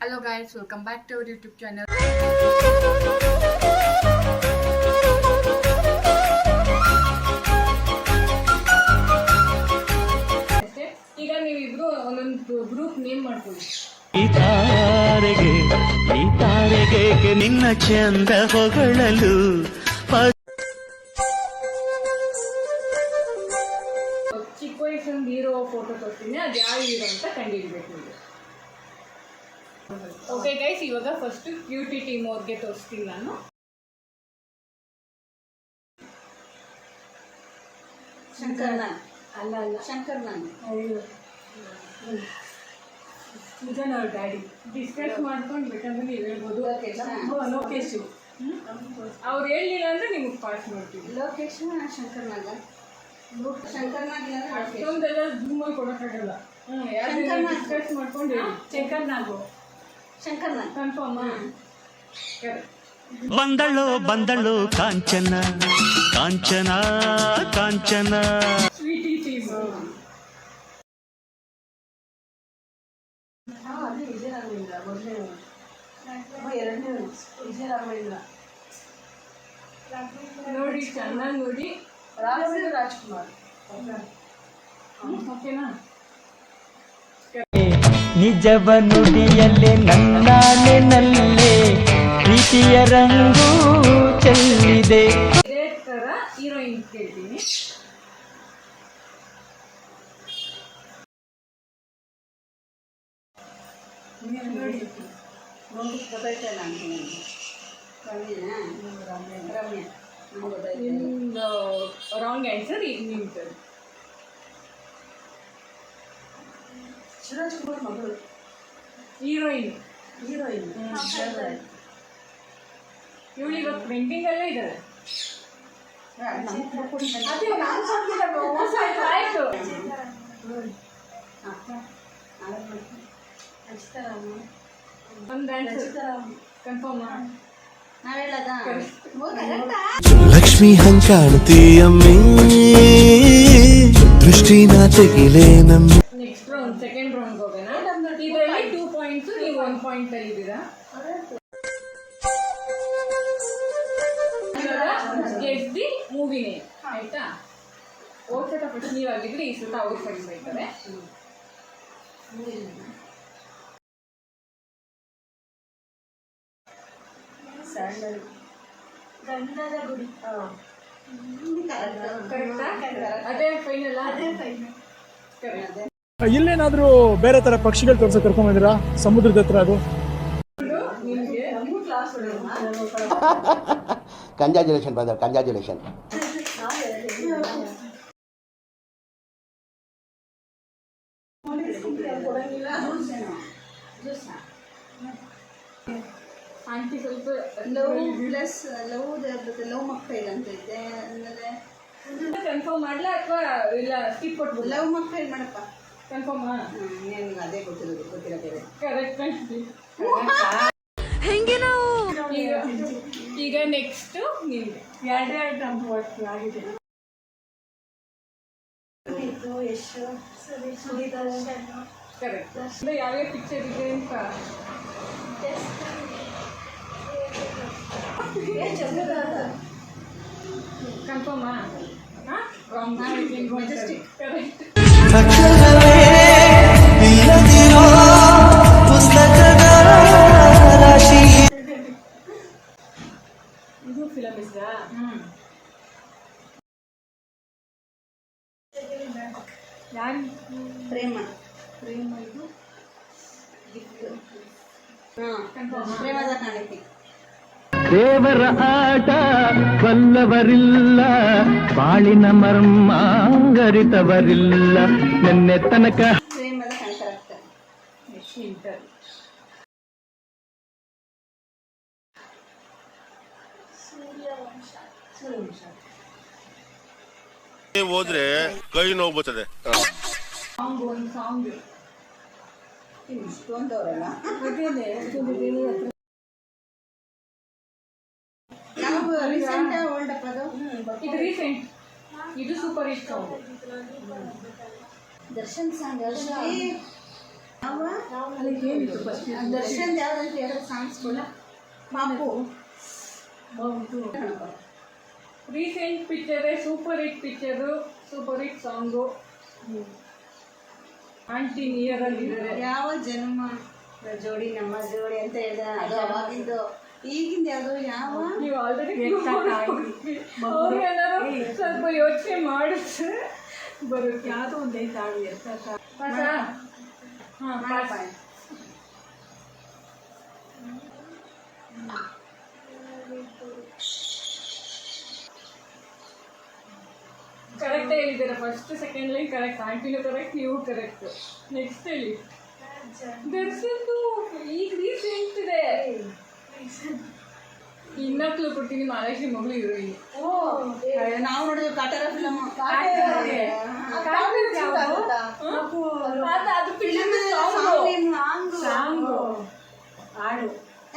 Hello guys, welcome back to our YouTube channel. ಈಗ ನೀವಿಬ್ರು ಒಂದೊಂದು ಗ್ರೂಪ್ ನೇಮ್ ಮಾಡ್ಕೊಳ್ಳಿ. ಈ ತಾರೆಗೆ ನಿನ್ನ ಚಂದ ಹೊಗಳಲು ಚಿಕ್ಕ ವಯಸ್ಸೊಂದು ಹೀರೋ ಫೋಟೋ ತೋರಿಸ್ತೀನಿ, ಅದು ಯಾವ ಹೀರೋ ಅಂತ ಕಂಡುಹಿಡ್ಬೇಕು. ಓಕೆ ಗೈಸ್, ಇವಾಗ ಫಸ್ಟ್ ಕ್ಯೂಟಿ ಟೀಮ್ ಅವ್ರಿಗೆ ತೋರಿಸ್ತೀನಿ ನಾನು. ಶಂಕರ್ನ ಅಲ್ಲ ಶಂಕರ್ನ ಇದನ್ನ ಅವ್ರ ಡ್ಯಾಡಿ ಡಿಸ್ಕಸ್ ಮಾಡ್ಕೊಂಡು ಬೇಕಂದ್ರೆ ನೀವು ಹೇಳ್ಬೋದು. ಲೋಕೇಶ್ ಅವ್ರು ಹೇಳಿಲ್ಲ ಅಂದ್ರೆ ನಿಮಗೆ ಪಾಸ್ ಮಾಡ್ತೀವಿ. ಲೋಕೇಶ್ ಶಂಕರ್ನಾಗ ಅಷ್ಟೊಂದೆಲ್ಲ ಜೂಮ್ ಮಾಡಿ ಕೊಡೋಕ್ಕಾಗಲ್ಲ. ಡಿಸ್ಕಸ್ ಮಾಡ್ಕೊಂಡು ಹೇಳಿ. ಶಂಕರ್ನ ಕನ್ಫರ್ಮ್. ಬಂದಳು ಕಾಂಚನ ಕಾಂಚನ ಕಾಂಚನ. ಸ್ವೀಟಿ ಟೀಮ್ ಅದೇ ವಿಜಯರಾಘವೇಂದ್ರ ಎರಡನೇ ವಿಜಯರಾಘವೇಂದ್ರ ನೋಡಿ, ಚೆನ್ನಾಗಿ ನೋಡಿ. ರಾಜ್ಕುಮಾರ್ ಓಕೆನಾ? ನಿಜವ ನುಡಿಯಲ್ಲೇ ನನ್ನಾನೆನಲ್ಲೇ ಪ್ರೀತಿಯ ರಂಗು ಚೆಲ್ಲಿದೆ. ಇದೇ ಥರ ಹೀರೋಯಿನ್ ಕೇಳ್ತೀನಿ. ಗೊತ್ತಾಯ್ತಲ್ಲ ರಮ್ಯ ನಿಮ್ದು ರಾಂಗ್ ಆನ್ಸರ್. ಈಗ ನಿಮ್ದು ಶಿವರಾಜ್ ಕುಮಾರ್ ಮಗಳು ಹೀರೋಯಿನ್. ಇವಳು ಇವಾಗ ಟ್ರೆಂಡಿಂಗ್ ಅಲ್ಲೇ ಇದ್ದಾರೆ. ಆಯ್ತು. ಒಂದು ಆನ್ಸರ್ ಕನ್ಫರ್ಮ್. ಲಕ್ಷ್ಮಿ ಹಂಗ್ ಕಾಣ್ತೀಯಮ್ಮಿ ದೃಷ್ಟಿನ ತೆಗಿಲೇ ನಮ್ಮ. ನೆಕ್ಸ್ಟ್ ರೌಂಡ್, ಸೆಕೆಂಡ್ ರೌಂಡ್ ಹೋಗೋಣ. ಇದರಲ್ಲಿ 2 ಪಾಯಿಂಟ್ಸ್, ನೀವು 1 ಪಾಯಿಂಟ್ ತೆಗಿದ್ದೀರಾ. Guess the movie name. ಆಯ್ತಾ? ಹೋದ ಸತ ಫಸ್ಟ್ ನೀವಾಗಿದ್ರೆ ಈ ಸತ ಅವ್ರು ತೆಗಿಬೇಕಾರೆ. ಗಂಧದ ಗುಡಿ ಕರೆಕ್ಟಾ? ಅದೇ ಫೈನಲ್. ಇಲ್ಲೇನಾದ್ರೂ ಬೇರೆ ತರ ಪಕ್ಷಿಗಳು ತೋರ್ಸಕ್ ಕರ್ಕೊಂಡ್ ಬಂದಿರಾ ಸಮುದ್ರದ ಹತ್ರ? ಅದು ಕಂಗ್ರಾಚುಲೇಷನ್ ಬ್ರದರ್, ಕಂಗ್ರಾಚುಲೇಷನ್. ಆಂಟಿ ಸ್ವಲ್ಪ ಲವ್ ಮಕ್ಕಳು ಅಂತ ಇದೆ. ಆಮೇಲೆ ಕನ್ಫರ್ಮ್ ಮಾಡ್ಲಾ ಅಥವಾ ಇಲ್ಲ ಸ್ಕಿಪ್ ಕೊಟ್ಬಿಡು? ಲವ್ ಮಕ್ಕಳು ಮಾಡಪ್ಪ. ಕನ್ಫರ್ಮ್. ನನಗೆ ಅದೇ ಗೊತ್ತಿಲ್ಲ ಬೇರೆ. ಕರೆಕ್ಟ್. ಈಗ ನೆಕ್ಸ್ಟ್ ನಿಮ್ಗೆ ಎರಡು ಆಗಿದೆ. ಕರೆಕ್ಟ್. ಯಾವ್ಯಾವ ಪಿಕ್ಚರ್ ಇದೆ ಅಂತ ಕನ್ಫರ್ಮ್. ಇದು ಫಿಲಮ್ ಇಸ್ರಾ? ಯಾರು? ಪ್ರೇಮ ಇದು ಪ್ರೇಮದ ಕಾಣಿಕೆ. ದೇವರ ಆಟ ಬಲ್ಲವರಿಲ್ಲ, ಬಾಳಿನ ಮರ್ಮ ಗರಿತವರಿಲ್ಲ. ನಿನ್ನೆ ತನಕ ಪ್ರೇಮದ ಕಾಣಿಕೆ. ಹೋದ್ರೆ ಕೈ ನೋವು ಬರ್ತದೆ. ಸಾಂಗ್ ಇಷ್ಟೊಂದವರಲ್ಲ. ರೀಸೆಂಟ್ ಓಲ್ಡ್ ಅಪ್ಪ ಅದು. ಇದು ರೀಸೆಂಟ್. ಇದು super hit song. Darshan song Darshan ಯಾವ್ದಂತ ಎರಡು ಸಾಂಗ್ಸ್ಗಳ ಪಾಪು recent picture, super hit picture, super hit song. Aunty near ಆಗಿದ್ದಾರೆ. ಯಾವ ಜನ್ಮ ಜೋಡಿ ನಮ್ಮ ಜೋಡಿ ಅಂತ ಹೇಳಿದ ಅದು ಅವಾಗಿಂದು. ಈಗಿಂದ ಯಾವುದು ಯಾವ ನೀವು ಆಲ್ರೆಡಿ ಸ್ವಲ್ಪ ಯೋಚನೆ ಮಾಡಿದ್ರೆ ಬರುತ್ತೆ. ಯಾವುದೋ ಒಂದು ಐತೆ ಹಾಡು ಕರೆಕ್ಟ್ ಹೇಳಿದ್ದೀರಾ. ಫಸ್ಟ್ ಸೆಕೆಂಡ್ ಲೈನ್ ಕರೆಕ್ಟ್, ಆಂಟಿನೂ ಕರೆಕ್ಟ್, ನೀವು ಕರೆಕ್ಟ್. ನೆಕ್ಸ್ಟ್ ಹೇಳಿ. ದರ್ಶನ್ದು ಈಗ ರೀಸೆಂಟ್ ಇದೆ. ಇನ್ನೊಕ್ಲು ಕೊಡ್ತೀನಿ, ಮಹಾಲಕ್ಷ್ಮಿ ಮಗಳು ಹೀರೋಯಿನ್. ನಾವು ನೋಡಿದ್ವಿ ಕಾಟರ ಫಿಲಮ್.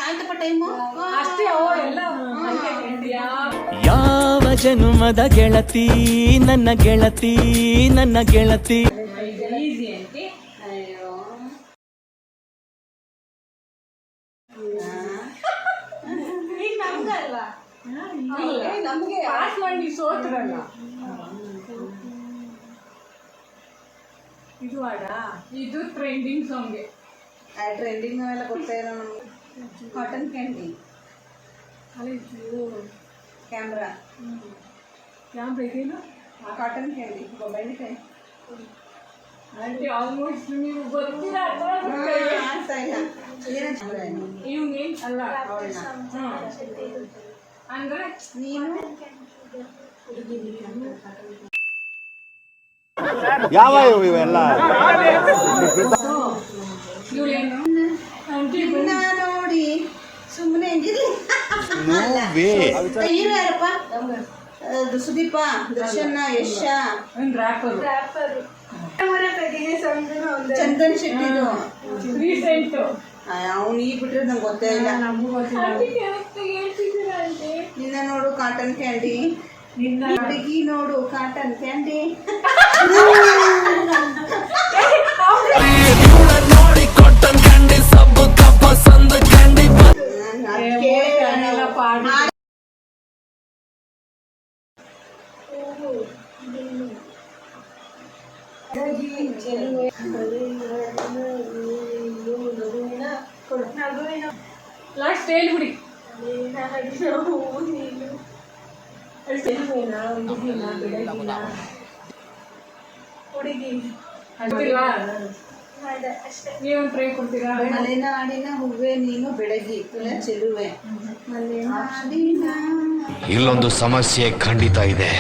ಆಯ್ತಪ್ಪ ಟೈಮು ಅಷ್ಟೇ. ಎಲ್ಲ ಯಾವ ಜನುಮದ ಗೆಳತಿ ನನ್ನ ಗೆಳತಿ ನನ್ನ ಗೆಳತಿ. ಈಸಿ ಅಂತೆ. ಅಯ್ಯೋ ಈಗ ನಮ್ಗಲ್ವಾ? ನಮ್ಗೆ ಪಾಸ್ ಮಾಡಿ ಸೋತ್ರಲ್ಲ. ಇದು ಹಾಡ, ಇದು ಟ್ರೆಂಡಿಂಗ್ ಸಾಂಗ್ಗೆ. ಟ್ರೆಂಡಿಂಗ್ ಎಲ್ಲ ಗೊತ್ತೇ ಇಲ್ಲ ನಮ್ಗೆ. ಕಾಟನ್ ಕ್ಯಾಂಡಿ ಕ್ಯಾಮ್ರಾ ಇದೇನು ಕಾಟನ್ ಕ್ಯಾಂಡಿ ಬೆಂಡೆಕಾಯಿ. ಆಂಟಿ ಆಲ್ಮೋಸ್ಟ್ ನೀವು ಬರ್ತೀರಾ ಆಗ್ತಾ ಇಲ್ಲ. ಇವ್ನೇನ್ ಅಲ್ಲ ಅಂದ್ರೆ ನೀನು ಯಾವ ಇವೆಲ್ಲ ಇವಳೇನು ನಿನ್ನ ನೋಡಿ ಸುಮ್ಮನೆ ಹೆಂಗಿರ್ಲಿ. ಹೀರೋ ಯಾರಪ್ಪ? ಅದು ಸುದೀಪ, ದರ್ಶನ್, ಯಶ, ಒಂದು ರ್ಯಾಪರ್, ಚಂದನ್ ಶೆಟ್ಟಿದು ರೀಸೆಂಟ್. ಅವ್ನು ಈಗ ಬಿಟ್ರೆ ನಂಗೆ ಗೊತ್ತೇ ಇಲ್ಲ. ನಿನ್ನ ನೋಡು ಕಾಟನ್ ಕ್ಯಾಂಡಿ, ಹುಡುಗಿ ನೋಡು ಕಾಟನ್ ಕ್ಯಾಂಡಿ. ಲಾಸ್ಟ್ ಹೇಳ್ಬಿಡಿ. ನೀವೊಂದು ಟ್ರೈ ಕೊಡ್ತೀರಾ? ಮಲೆನಾಡಿನ ಹೂವೆ ನೀನು ಬೆಳಗಿ ಕುಲ ಚೆಲುವೆ. ಮಲೆನಾಡಿನ ಇಲ್ಲೊಂದು ಸಮಸ್ಯೆ ಖಂಡಿತ ಇದೆ.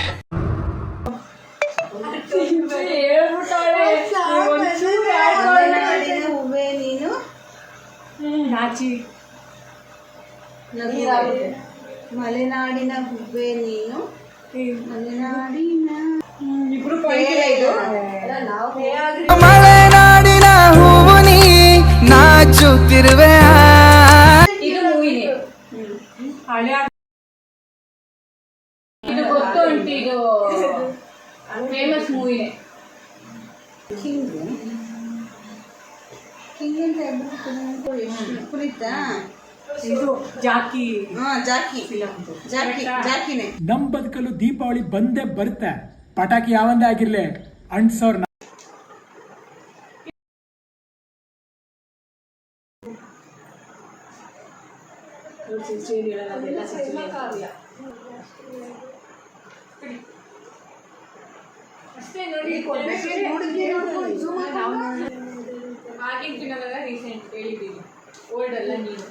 ಮಲೆನಾಡಿನ ಹೂವೆ ನೀನು ನಾಚಿ. ಮಲೆನಾಡಿನ ಹೂವೆ ನೀನು ಮಲೆನಾಡಿನ ಇಬ್ರು ಪಾಯಿಂಟ್ ಇದು. ಮಲೆನಾಡಿನ ಹೂವು ನೀ ನಾಚುತ್ತಿರುವೆ. ಇದು ಮೂವಿನೇ ಹಳೆ. ಇದು ಗೊತ್ತು ಅಂಟಿ, ಇದು ಫೇಮಸ್ ಮೂವಿನೇ. ಕಿಂಗ್ ಅಂತ ಪುನೀತ. ಇದು ಜಾಕಿ. ಜಾಕಿ ಜಾಕಿನೇ. ನಮ್ ಬದುಕಲು ದೀಪಾವಳಿ ಬಂದೇ ಬರುತ್ತೆ. ಪಟಾಕಿ ಯಾವಂದೇ ಆಗಿರ್ಲಿ ಅಂಟ್ಸೋರ್. ಅಷ್ಟೇ ನೋಡಿ. ಆಗಿನ ದಿನಗಳೆಲ್ಲ ರೀಸೆಂಟ್ ಹೇಳಿದ್ದೀನಿ, ಓಲ್ಡ್ ಅಲ್ಲ ನೀನು.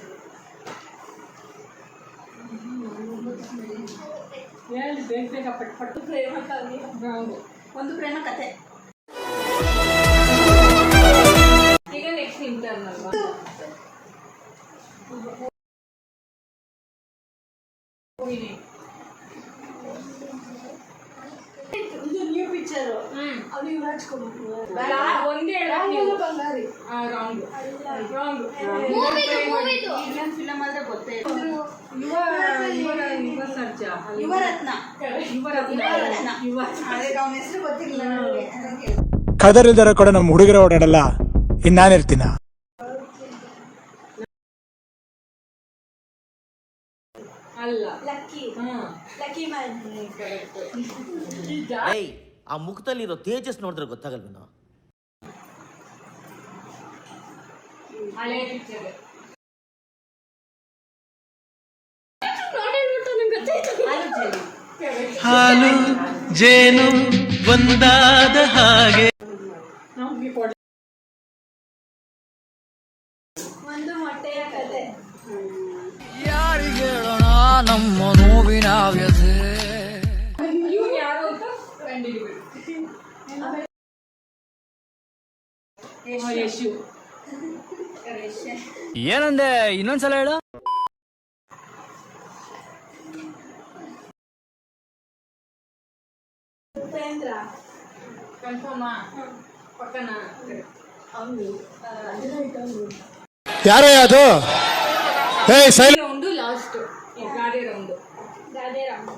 ಹೇಳಿ ಬೇಗ ಬೇಗ ಪಟ್ಟು. ಪ್ರೇಮ ಕಥೆ, ಒಂದು ಪ್ರೇಮ ಕಥೆ. ಈಗ ನೆಕ್ಸ್ಟ್ ಇಂಟರ್ನ್ ಅಲ್ವಾ? ಇದು ನ್ಯೂ ಪಿಕ್ಚರ್. ಅದು ಯುವರಾಜ್ ಒಂದೇ ರಾಂಗ್ ಇನ್ನೊಂದು ಫಿಲಮ್ ಆದ್ರೆ ಗೊತ್ತೇ ಯುವರತ್ನ. ಅದಕ್ಕೆ ಅವನ ಹೆಸರು ಗೊತ್ತಿರಲಿಲ್ಲ ನನಗೆ. ಕದರಿಲ್ದಾರ ಕೂಡ ನಮ್ಮ ಹುಡುಗರ ಓಡಾಡಲ್ಲ. ಇನ್ನು ನಾನಿರ್ತೀನ. ಅಲ್ಲ ಲಕ್ಕಿ ಹಾ ಲಕ್ಕಿ ಮ್ಯಾನ್. ಏಯ್ ಆ ಮುಖದಲ್ಲಿರೋ ತೇಜಸ್ ನೋಡಿದ್ರೆ ಗೊತ್ತಾಗಲ್ವೇನೋ. ಹಳೆ ಪಿಕ್ಚರ್ ಹಾಲು ಜೇನು ಒಂದಾದ ಹಾಗೆ ಒಂದು ಮೊಟ್ಟೆಯ ಕತೆ. ಯಾರಿಗೇಳೋಣ ನಮ್ಮ ನೋವಿನ ವ್ಯಥೆ. ಇವ್ನು ಯಾರು ಅಂತ ಕಂಡಿಡಿಬಿಡು. ಯಶು ಏನಂದೆ ಇನ್ನೊಂದ್ಸಲ ಹೇಳು. ಉಪೇಂದ್ರ. ಕನ್ಫರ್ಮ ಪಕ್ಕನ ಅವನು ಯಾರೇ ಅದು? ರೌಂಡು ಲಾಸ್ಟ್ ಗಾಡಿ ರೌಂಡು. ಗಾದೆ ರಾಮ.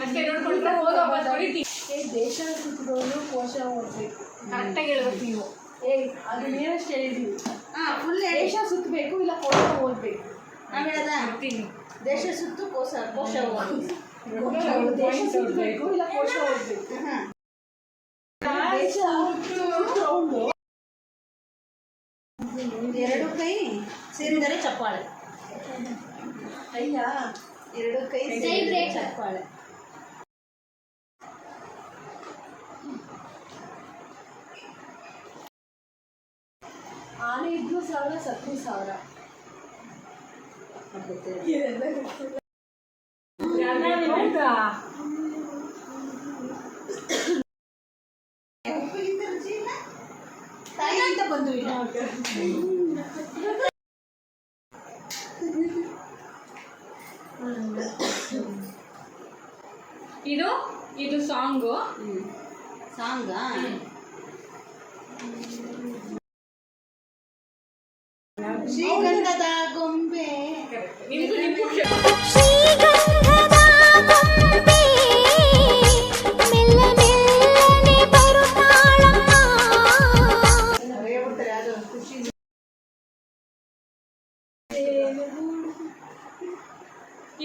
ಅಷ್ಟೇ ನೋಡ್ಕೊಂಡ್ರೆ ಹೋದ ವಾಪಸ್ ಹೊಡಿತೀವಿ. ದೇಶ ಸುತ್ತೋನು ಕೋಶ ಓದ್ಬೇಕು. ಕರೆಕ್ಟಾಗಿ ಹೇಳ್ಬೇಕು ನೀವು. ಅದು ನೀರಷ್ಟು ಹೇಳಿದೀವಿ. ಫುಲ್ ದೇಶ ಸುತ್ತಬೇಕು ಇಲ್ಲ ಕೋಶ ಓದ್ಬೇಕು. ನಾವು ಹೇಳ್ದ ಬರ್ತೀನಿ. ದೇಶ ಸುತ್ತು ಕೋಶ ಓದ್ಬೇಕು. ದೇಶ ಸುತ್ತಬೇಕು ಇಲ್ಲ ಕೋಶ ಓದ್ಬೇಕು. ದೇಶ ಸುತ್ತು ಎರಡು ಕೈ ಸೇರಿದರೆ ಚಪ್ಪಾಳೆ. ಅಯ್ಯ ಎರಡು ಕೈ ಸೇರಿದರೆ ಚಪ್ಪಾಳೆ. ಆನೆ ಇದ್ದು 1,000 ಸತ್ತು 1,000. ತಾಯಿಗಿಂತ ಬಂದು ಇದು ಸಾಂಗು. ಸಾಂಗ ಶ್ರೀಗಂಧದ ಗೊಂಬೆ.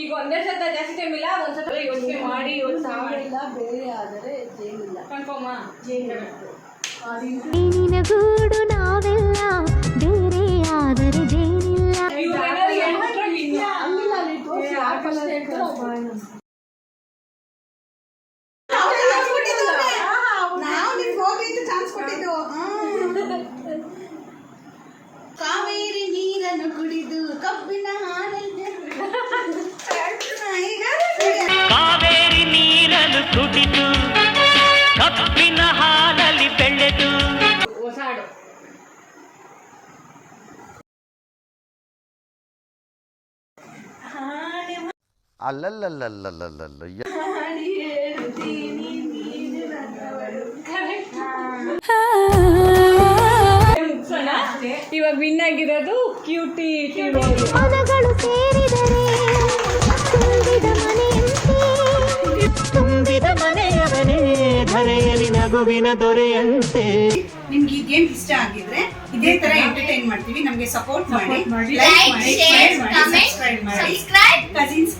ಈಗ ಒಂದೇ ಸತ ಜಾಸ್ತಿ ಟೈಮ್ ಇಲ್ಲ, ಒಂದ್ಸತ ಯೋಚನೆ ಮಾಡಿ ಇಲ್ಲ ಬೇರೆ ಆದರೆ ಜೇನಿಲ್ಲ. ಕನ್ಫರ್ಮಾ? ಗೂಡು ನಾವೆಲ್ಲ ಬೇರೆ ಆದರೆ ಜೇನಿಲ್ಲ. ನಾವು ನಿಮ್ಗೆ ಹೋಗ್ಲಿಕ್ಕೆ ಚಾನ್ಸ್ ಕೊಟ್ಟಿದ್ದು. ಕಾವೇರಿ ನೀರನ್ನು ಕುಡಿದು ಕಬ್ಬಿನ ಹಾಲಲ್ಲಿ ಕಾವೇರಿ ನೀರನ್ನು ಕುಡಿದು ಕಬ್ಬಿನ ಹಾಲಲ್ಲಿ ಬೆಳೆದು. ಹೊಸ ಹಾಡು. ಅಲ್ಲಲ್ಲಲ್ಲಲ್ಲಲ್ಲಲ್ಲ ಇವಾಗ ವಿನ್ ಆಗಿರೋದು ಕ್ಯೂಟಿ ಪದಗಳು ಸೇರಿದರೆ ತುಂಬಿದ ಮನೆಯವನೇ ಧರೆಯಲ್ಲಿ ನಗುವಿನ ದೊರೆಯಂತೆ. ನಿಮ್ಗೆ ಈ ಗೇಮ್ ಇಷ್ಟ ಆಗಿದ್ರೆ ಇದೇ ತರ ಎಂಟರ್ಟೈನ್ ಮಾಡ್ತೀವಿ. ನಮ್ಗೆ ಸಪೋರ್ಟ್ ಮಾಡಿ, ಲೈಕ್ ಮಾಡಿ, ಶೇರ್ ಮಾಡಿ, ಸಬ್ಸ್ಕ್ರೈಬ್ ಮಾಡಿ. ಕಸಿನ್ಸ್